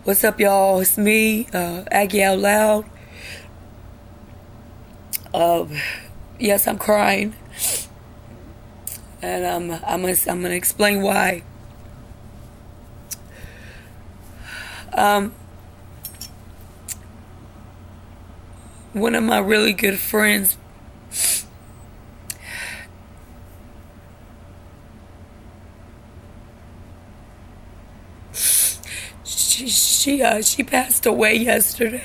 What's up, y'all? It's me, Aggie Out Loud. Yes, I'm crying, and I'm gonna explain why. One of my really good friends, she passed away yesterday.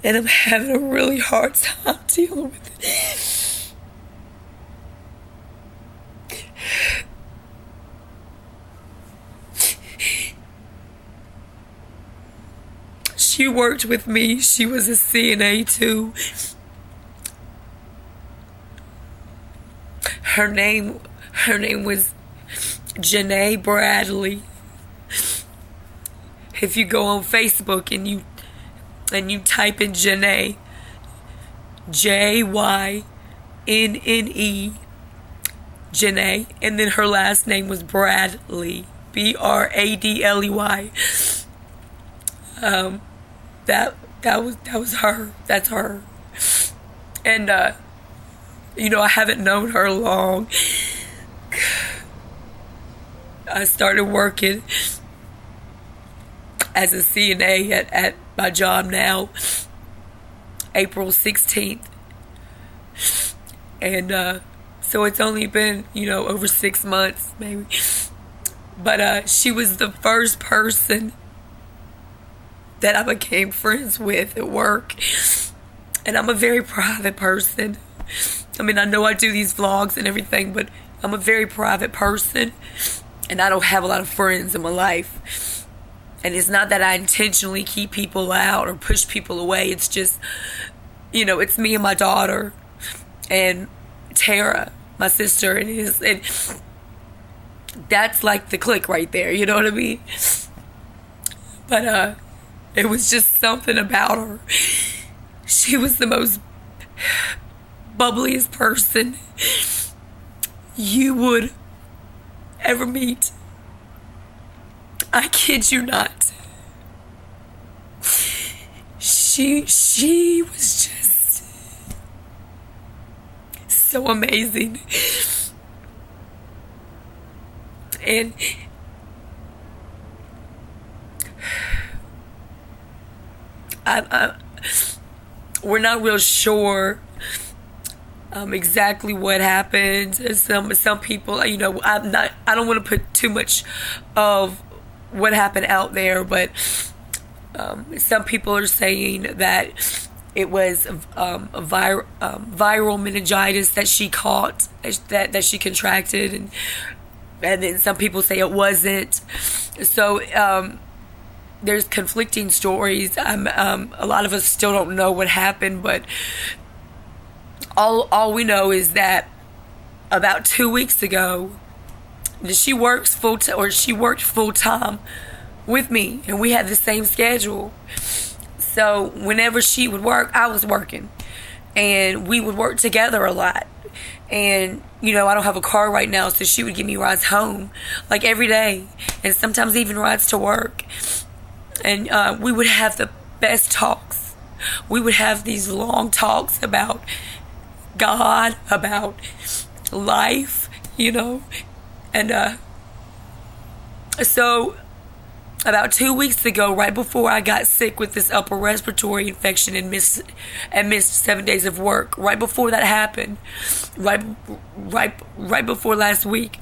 And I'm having a really hard time dealing with it. She worked with me. She was a CNA too. Her name was Jynne Bradley. If you go on Facebook and you type in Jynne, Jynne, Jynne, and then her last name was Bradley, Bradley. That was her. That's her. And I haven't known her long. I started working as a CNA at my job now, April 16th. And so it's only been, over 6 months maybe. But she was the first person that I became friends with at work. And I'm a very private person. I mean, I know I do these vlogs and everything, but I'm a very private person. And I don't have a lot of friends in my life. And it's not that I intentionally keep people out or push people away. It's just, it's me and my daughter and Tara, my sister, and that's like the clique right there, you know what I mean? But it was just something about her. She was the most bubbliest person you would ever meet. I kid you not. She was just so amazing. And we're not real sure exactly what happened. Some people, I don't want to put too much of what happened out there, but some people are saying that it was a viral meningitis that she caught, that she contracted, and then some people say it wasn't. So there's conflicting stories. A lot of us still don't know what happened, but all we know is that about 2 weeks ago, she worked full time with me, and we had the same schedule. So whenever she would work, I was working, and we would work together a lot. And I don't have a car right now, so she would give me rides home like every day, and sometimes even rides to work. And we would have the best talks. We would have these long talks about God, about life, And so about 2 weeks ago, right before I got sick with this upper respiratory infection and missed 7 days of work, right before that happened, right before last week,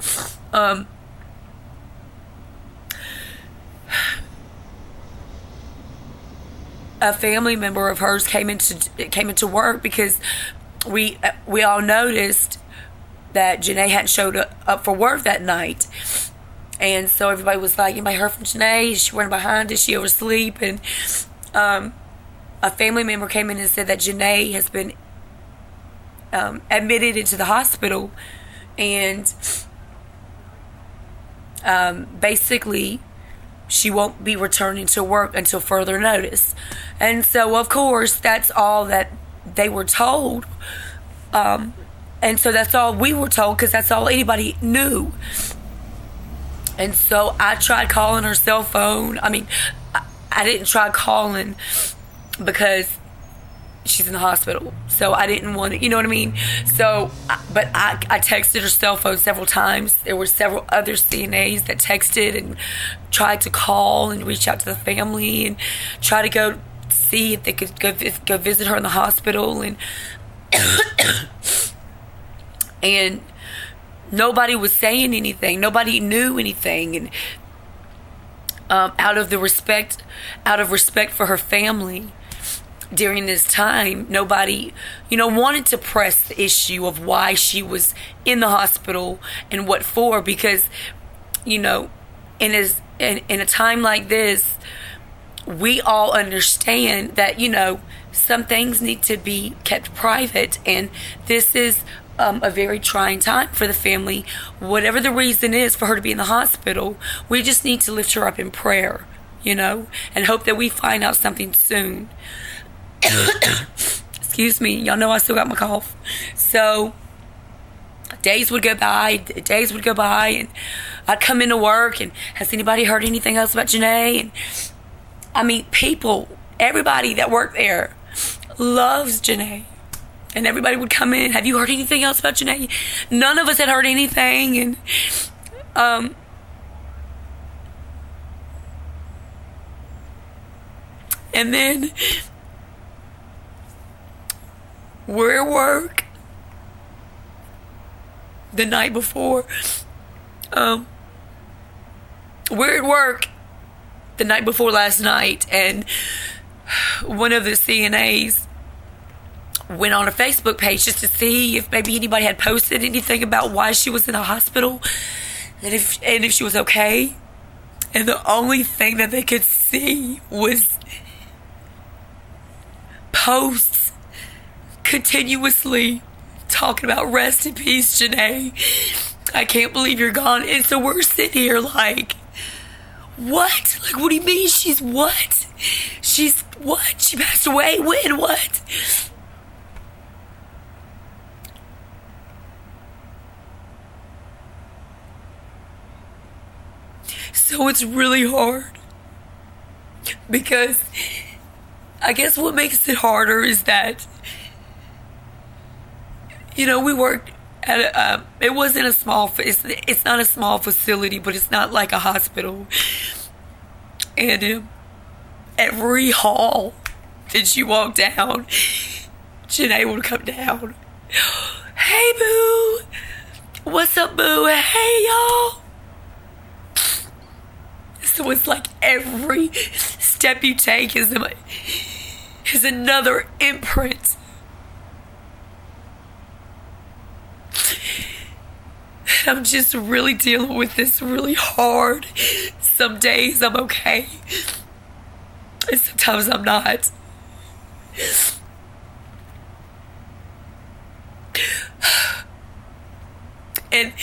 a family member of hers came into work because we all noticed that Jynne hadn't showed up for work that night. And so everybody was like, anybody heard from Jynne? Is she running behind? Did she oversleep? And a family member came in and said that Jynne has been admitted into the hospital, and basically she won't be returning to work until further notice. And so of course that's all that they were told. And so that's all we were told, because that's all anybody knew. And so I tried calling her cell phone. I mean, I didn't try calling because she's in the hospital. So I didn't want to, you know what I mean? So, but I texted her cell phone several times. There were several other CNAs that texted and tried to call and reach out to the family and try to go see if they could go visit her in the hospital. And nobody was saying anything. Nobody knew anything. And out of respect for her family during this time, nobody, wanted to press the issue of why she was in the hospital and what for, because, in a time like this, we all understand that, some things need to be kept private, and this is a very trying time for the family. Whatever the reason is for her to be in the hospital, we just need to lift her up in prayer, and hope that we find out something soon. Excuse me, y'all know I still got my cough. So days would go by, and I'd come into work and, has anybody heard anything else about Jynne? And I mean, everybody that worked there loves Jynne. And everybody would come in, have you heard anything else about Jynne? None of us had heard anything. And then we're at work the night before. We're at work the night before last night, and one of the CNAs went on a Facebook page just to see if maybe anybody had posted anything about why she was in the hospital and if she was okay. And the only thing that they could see was posts continuously talking about rest in peace, Jynne. I can't believe you're gone. And so we're sitting here like, what? Like, what do you mean she's what? She's what? She passed away? When? What? So it's really hard, because I guess what makes it harder is that, we worked at it wasn't a small, it's not a small facility, but it's not like a hospital. And every hall that you walk down, Jynne would come down. Hey, boo. What's up, boo? Hey, y'all. So it's like every step you take is another imprint. I'm just really dealing with this really hard. Some days I'm okay, and sometimes I'm not. And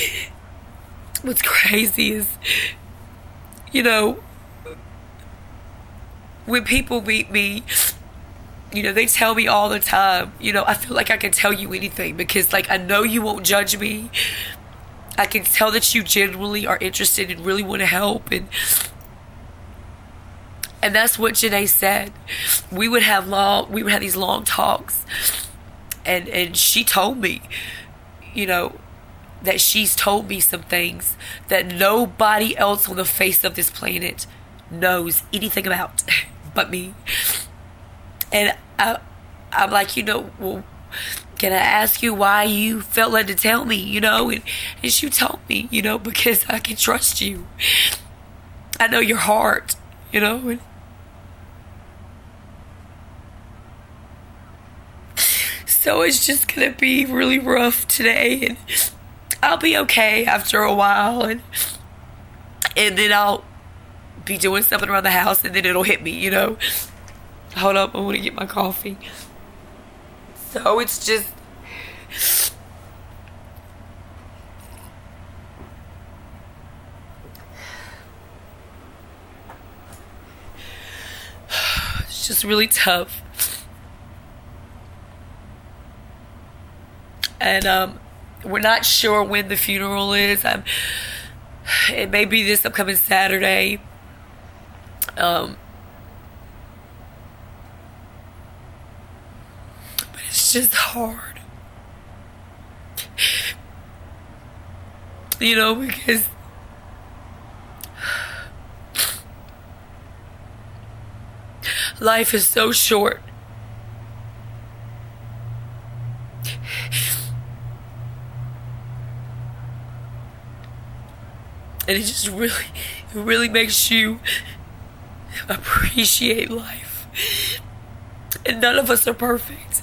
what's crazy is, when people meet me, they tell me all the time, I feel like I can tell you anything, because, I know you won't judge me. I can tell that you genuinely are interested and really want to help. And that's what Jynne said. We would have these long talks. And she told me, that she's told me some things that nobody else on the face of this planet knows anything about but me. And I'm like, well, can I ask you why you felt led to tell me, and she told me, because I can trust you. I know your heart, and so it's just gonna be really rough today, and I'll be okay after a while, and then I'll be doing something around the house, and then it'll hit me, Hold up, I want to get my coffee. So it's just, really tough. And we're not sure when the funeral is. It may be this upcoming Saturday. But it's just hard. You know, because life is so short. And it just really makes you appreciate life. And none of us are perfect.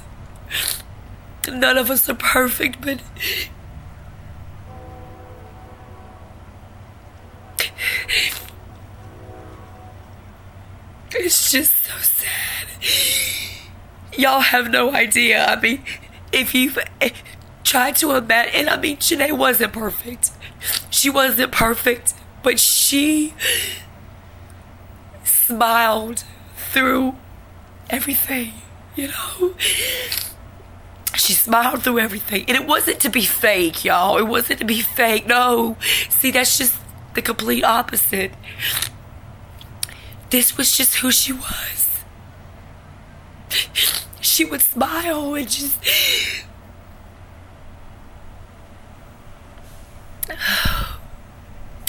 None of us are perfect, but it's just so sad. Y'all have no idea. I mean, if you've tried to imagine, and I mean, Jynne wasn't perfect. She wasn't perfect, but she smiled through everything, you know? She smiled through everything. And it wasn't to be fake, y'all. It wasn't to be fake. No. See, that's just the complete opposite. This was just who she was. She would smile and just...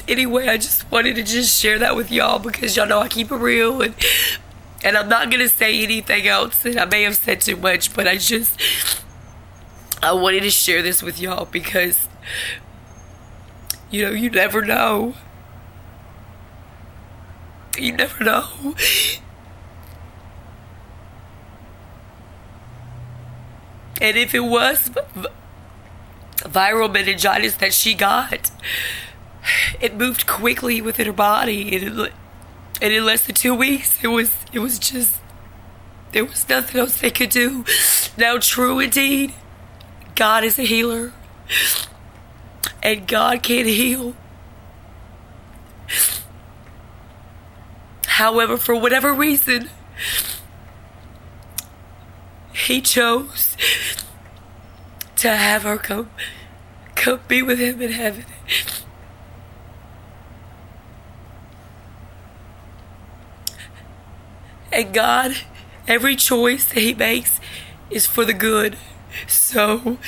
Anyway, I just wanted to just share that with y'all because y'all know I keep it real, and I'm not going to say anything else, and I may have said too much, but I wanted to share this with y'all because, you know, you never know. You never know. And if it was viral meningitis that she got, it moved quickly within her body, and in less than 2 weeks, it was just, there was nothing else they could do. Now, true indeed, God is a healer, and God can heal. However, for whatever reason, He chose to have her come be with Him in heaven. And God, every choice that He makes is for the good. So,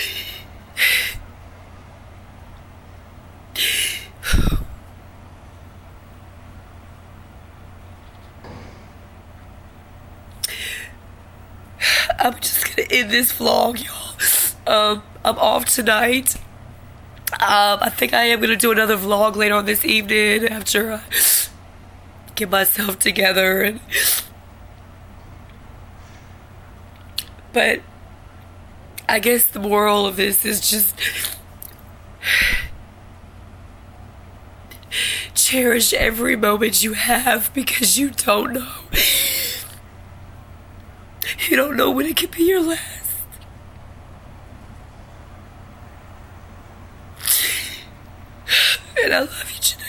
I'm just gonna end this vlog, y'all. I'm off tonight. I think I am gonna do another vlog later on this evening after I get myself together. But I guess the moral of this is just cherish every moment you have, because you don't know. You don't know when it could be your last. And I love you, Jynne.